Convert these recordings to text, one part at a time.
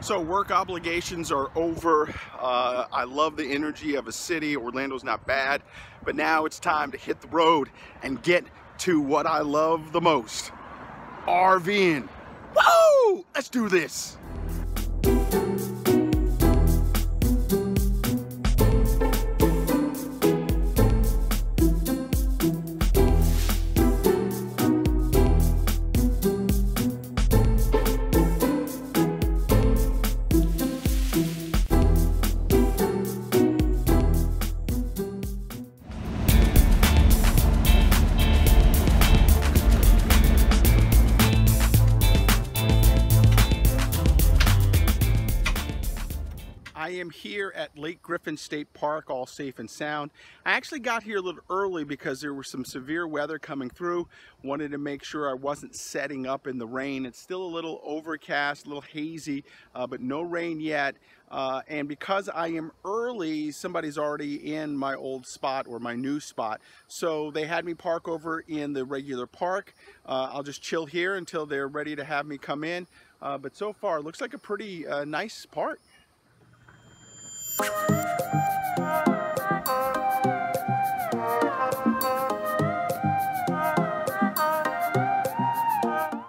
So work obligations are over. I love the energy of a city. Orlando's not bad, but now it's time to hit the road and get to what I love the most, RVing. Woo! Let's do this. I am here at Lake Griffin State Park, all safe and sound. I actually got here a little early because there was some severe weather coming through. Wanted to make sure I wasn't setting up in the rain. It's still a little overcast, a little hazy, but no rain yet. And because I am early, somebody's already in my old spot or my new spot. So they had me park over in the regular park. I'll just chill here until they're ready to have me come in. But so far, it looks like a pretty nice park.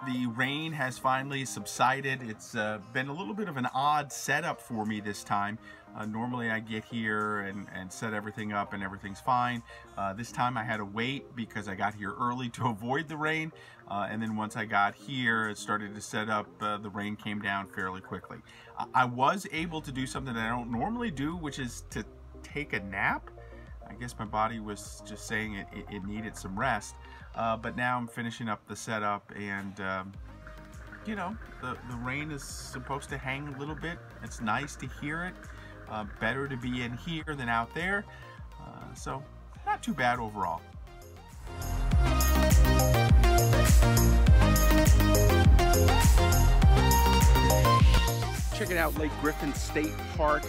The rain has finally subsided. It's been a little bit of an odd setup for me this time. Normally I get here and set everything up and everything's fine. This time I had to wait because I got here early to avoid the rain. And then once I got here, it started to set up, the rain came down fairly quickly. I was able to do something that I don't normally do, which is to take a nap. I guess my body was just saying it needed some rest. But now I'm finishing up the setup and you know, the rain is supposed to hang a little bit. It's nice to hear it. Better to be in here than out there. So not too bad overall. Checking out Lake Griffin State Park.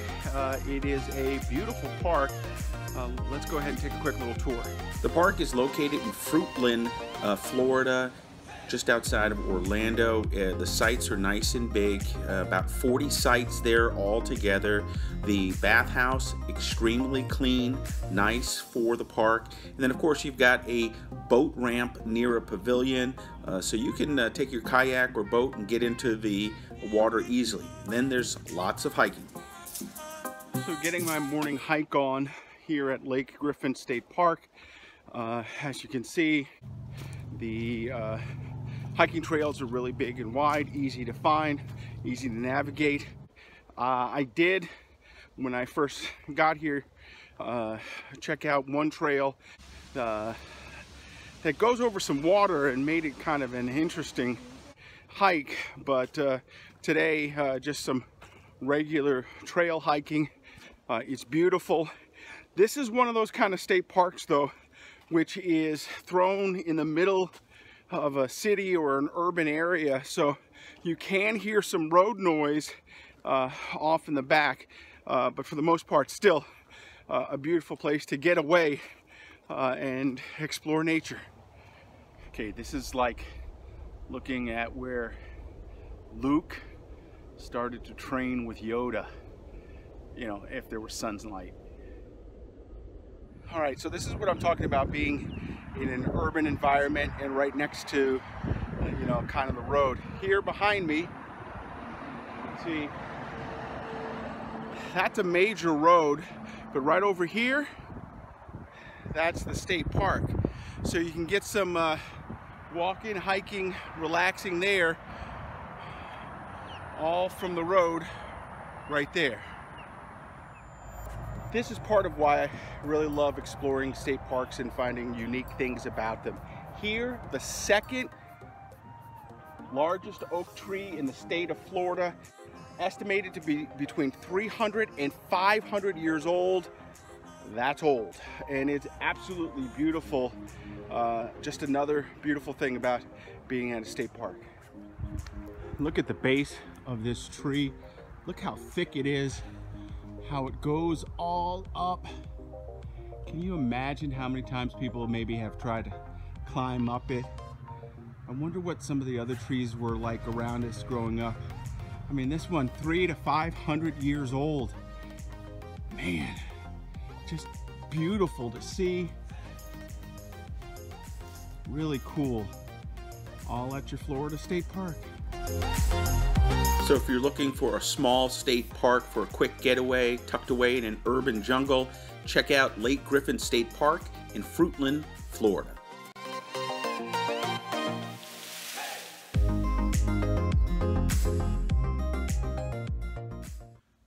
It is a beautiful park. Let's go ahead and take a quick little tour. The park is located in Fruitland, Florida, just outside of Orlando. The sites are nice and big, about 40 sites there all together. The bathhouse, extremely clean, nice for the park. And then of course you've got a boat ramp near a pavilion, so you can take your kayak or boat and get into the water easily. Then there's lots of hiking. So getting my morning hike on here at Lake Griffin State Park. As you can see, the hiking trails are really big and wide, easy to find, easy to navigate. I did, when I first got here, check out one trail that goes over some water and made it kind of an interesting hike, but today just some regular trail hiking. It's beautiful. This is one of those kind of state parks though, which is thrown in the middle of a city or an urban area, so you can hear some road noise off in the back, but for the most part still a beautiful place to get away and explore nature. Okay, this is like looking at where Luke started to train with Yoda, you know, if there was sunlight. All right, so this is what I'm talking about, being in an urban environment and right next to, you know, kind of the road. Here behind me, see, that's a major road, but right over here, that's the state park. So you can get some walking, hiking, relaxing there, all from the road right there. This is part of why I really love exploring state parks and finding unique things about them. Here, the second largest oak tree in the state of Florida, estimated to be between 300 and 500 years old. That's old, and it's absolutely beautiful. Just another beautiful thing about being at a state park. Look at the base of this tree. Look how thick it is, how it goes all up. Can you imagine how many times people maybe have tried to climb up it? I wonder what some of the other trees were like around us growing up. I mean, this one 300 to 500 years old. Man, just beautiful to see. Really cool. All at your Florida State Park. So if you're looking for a small state park for a quick getaway tucked away in an urban jungle, check out Lake Griffin State Park in Fruitland, Florida.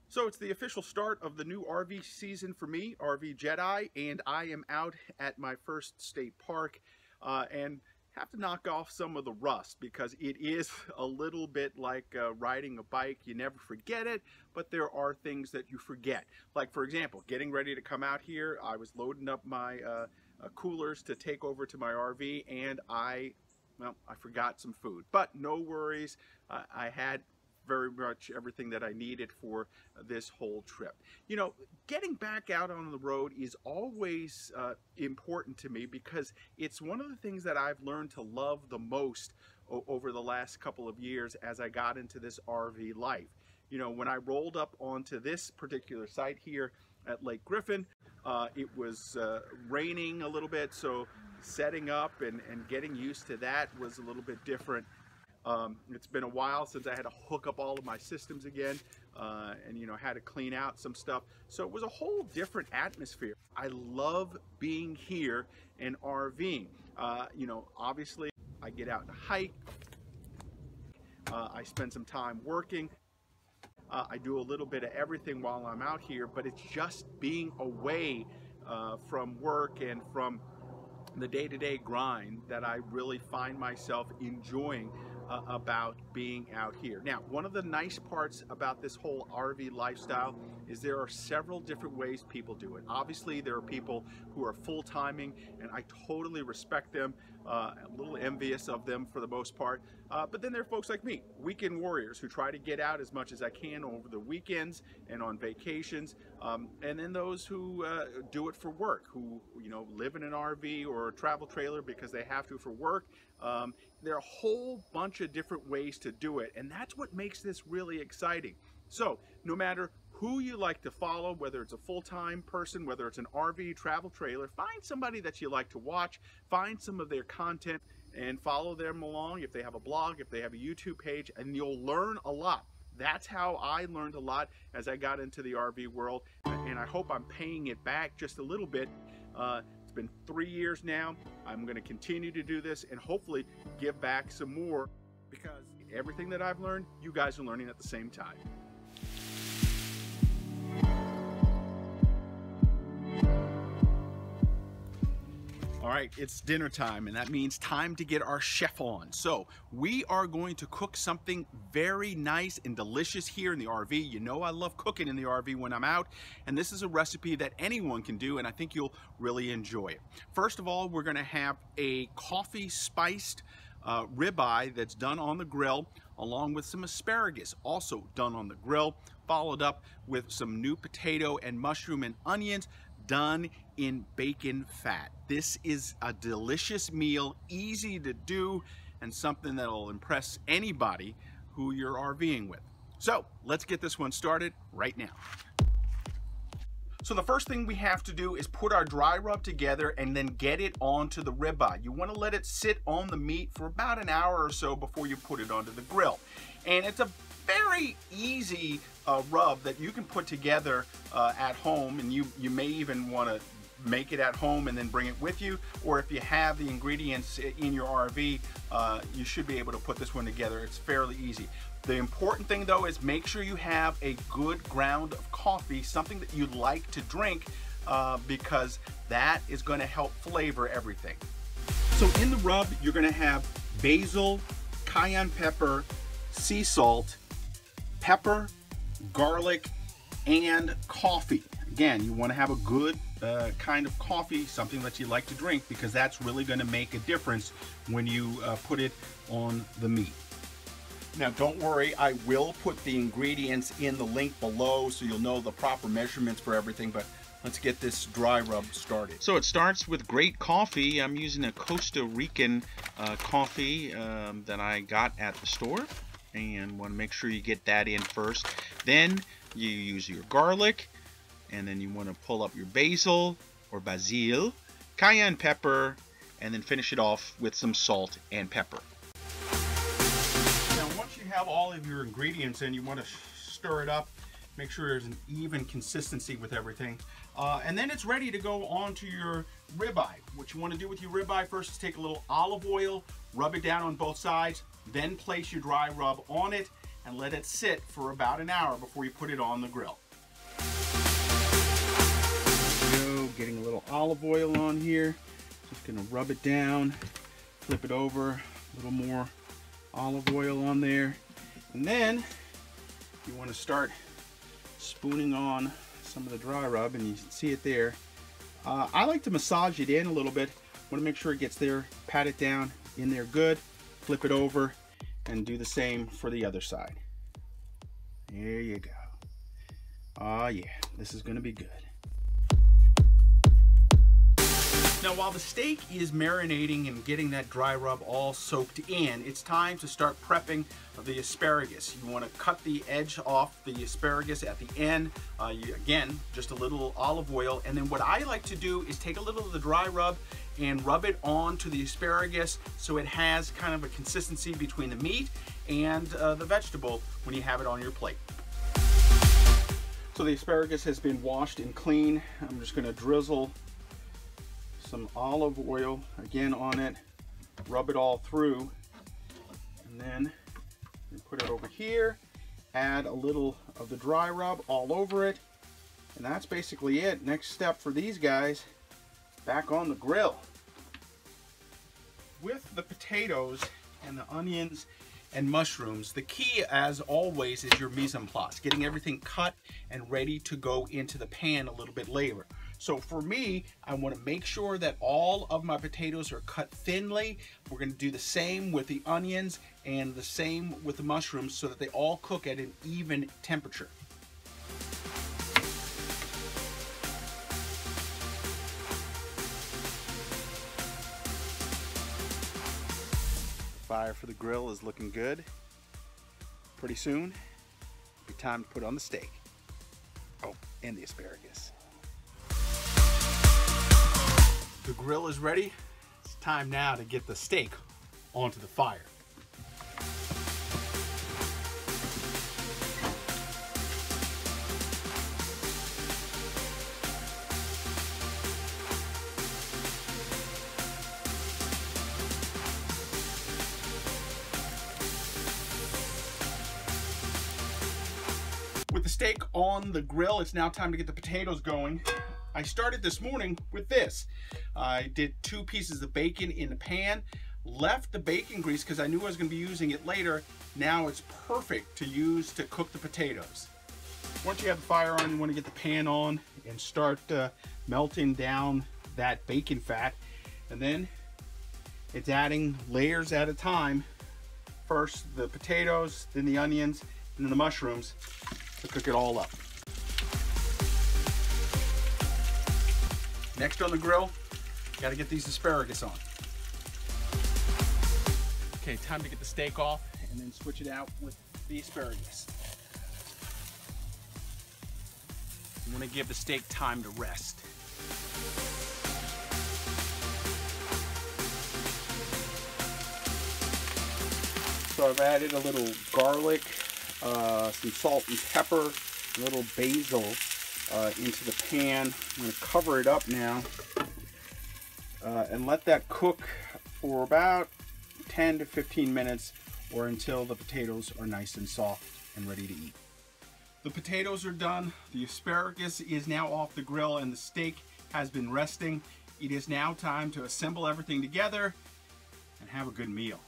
So it's the official start of the new RV season for me, RVJedeye, and I am out at my first state park and have to knock off some of the rust because it is a little bit like riding a bike. You never forget it, but there are things that you forget. Like, for example, getting ready to come out here, I was loading up my coolers to take over to my RV, and I forgot some food. But no worries, I had very much everything that I needed for this whole trip. You know, getting back out on the road is always important to me because it's one of the things that I've learned to love the most over the last couple of years as I got into this RV life. You know, when I rolled up onto this particular site here at Lake Griffin, it was raining a little bit, so setting up and getting used to that was a little bit different. It's been a while since I had to hook up all of my systems again and, you know, had to clean out some stuff. So it was a whole different atmosphere. I love being here and RVing. You know, obviously I get out and hike. I spend some time working. I do a little bit of everything while I'm out here, but it's just being away from work and from the day-to-day grind that I really find myself enjoying about being out here. Now, one of the nice parts about this whole RV lifestyle is there are several different ways people do it. Obviously, there are people who are full-timing, and I totally respect them, a little envious of them for the most part. But then there are folks like me, weekend warriors, who try to get out as much as I can over the weekends and on vacations. And then those who do it for work, who, you know, live in an RV or a travel trailer because they have to for work. There are a whole bunch of different ways to do it, and that's what makes this really exciting. So no matter who you like to follow, whether it's a full-time person, whether it's an RV travel trailer, find somebody that you like to watch, find some of their content and follow them along. If they have a blog, if they have a YouTube page, and you'll learn a lot. That's how I learned a lot as I got into the RV world, and I hope I'm paying it back just a little bit. It's been 3 years now. I'm going to continue to do this and hopefully give back some more, because everything that I've learned, you guys are learning at the same time. All right, it's dinner time, and that means time to get our chef on. So we are going to cook something very nice and delicious here in the RV. You know I love cooking in the RV when I'm out, and this is a recipe that anyone can do, and I think you'll really enjoy it. First of all, we're gonna have a coffee spiced ribeye that's done on the grill, along with some asparagus, also done on the grill, followed up with some new potato and mushroom and onions, done in bacon fat. This is a delicious meal, easy to do, and something that'll impress anybody who you're RVing with. So let's get this one started right now. So the first thing we have to do is put our dry rub together and then get it onto the ribeye. You want to let it sit on the meat for about an hour or so before you put it onto the grill. And it's a very easy rub that you can put together at home, and you may even want to make it at home and then bring it with you, or if you have the ingredients in your RV, you should be able to put this one together. It's fairly easy. The important thing though is make sure you have a good ground of coffee, something that you like to drink, because that is going to help flavor everything. So in the rub, you're going to have basil, cayenne pepper, sea salt, pepper, garlic, and coffee. Again, you want to have a good kind of coffee, something that you like to drink, because that's really going to make a difference when you put it on the meat. Now don't worry, I will put the ingredients in the link below so you'll know the proper measurements for everything, but let's get this dry rub started. So it starts with great coffee. I'm using a Costa Rican coffee that I got at the store. and want to make sure you get that in first. Then you use your garlic, and then you want to pull up your basil or basil, cayenne pepper, and then finish it off with some salt and pepper. Now once you have all of your ingredients in, you want to stir it up, make sure there's an even consistency with everything. And then it's ready to go on to your ribeye. What you want to do with your ribeye first is take a little olive oil, rub it down on both sides, then place your dry rub on it and let it sit for about an hour before you put it on the grill. Getting a little olive oil on here. Just gonna rub it down, flip it over, a little more olive oil on there. And then you want to start spooning on some of the dry rub, and you can see it there. I like to massage it in a little bit. Want to make sure it gets there, pat it down in there good, flip it over, and do the same for the other side. There you go. Oh yeah, this is gonna be good. Now while the steak is marinating and getting that dry rub all soaked in, it's time to start prepping the asparagus. You want to cut the edge off the asparagus at the end. Again, just a little olive oil. And then what I like to do is take a little of the dry rub and rub it onto the asparagus so it has kind of a consistency between the meat and the vegetable when you have it on your plate. So the asparagus has been washed and clean. I'm just going to drizzle some olive oil again on it, rub it all through, and then put it over here, add a little of the dry rub all over it, and that's basically it. Next step for these guys, back on the grill. With the potatoes and the onions and mushrooms, the key as always is your mise en place, getting everything cut and ready to go into the pan a little bit later. So for me, I want to make sure that all of my potatoes are cut thinly. We're going to do the same with the onions and the same with the mushrooms so that they all cook at an even temperature. Fire for the grill is looking good. Pretty soon, it'll be time to put on the steak. Oh, and the asparagus. The grill is ready. It's time now to get the steak onto the fire. With the steak on the grill, it's now time to get the potatoes going. I started this morning with this. I did 2 pieces of bacon in the pan, left the bacon grease because I knew I was going to be using it later. Now it's perfect to use to cook the potatoes. Once you have the fire on, you want to get the pan on and start melting down that bacon fat. And then it's adding layers at a time. First the potatoes, then the onions, and then the mushrooms to cook it all up. Next on the grill, got to get these asparagus on. Okay, time to get the steak off and then switch it out with the asparagus. You want to give the steak time to rest. So I've added a little garlic, some salt and pepper, a little basil into the pan. I'm going to cover it up now and let that cook for about 10 to 15 minutes or until the potatoes are nice and soft and ready to eat. The potatoes are done, the asparagus is now off the grill, and the steak has been resting. It is now time to assemble everything together and have a good meal.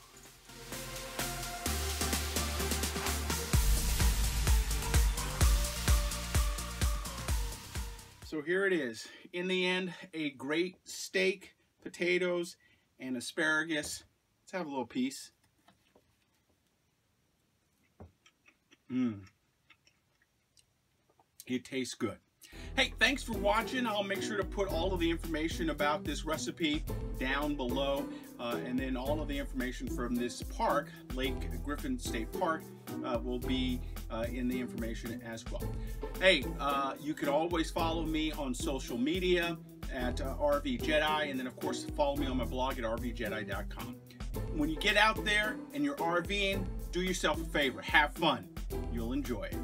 So here it is. In the end, a great steak, potatoes, and asparagus. Let's have a little piece. It tastes good. Hey, thanks for watching. I'll make sure to put all of the information about this recipe down below, and then all of the information from this park, Lake Griffin State Park, will be in the information as well. Hey, you can always follow me on social media at RVJedeye, and then of course follow me on my blog at RVJedeye.com. When you get out there and you're RVing, do yourself a favor, have fun. You'll enjoy it.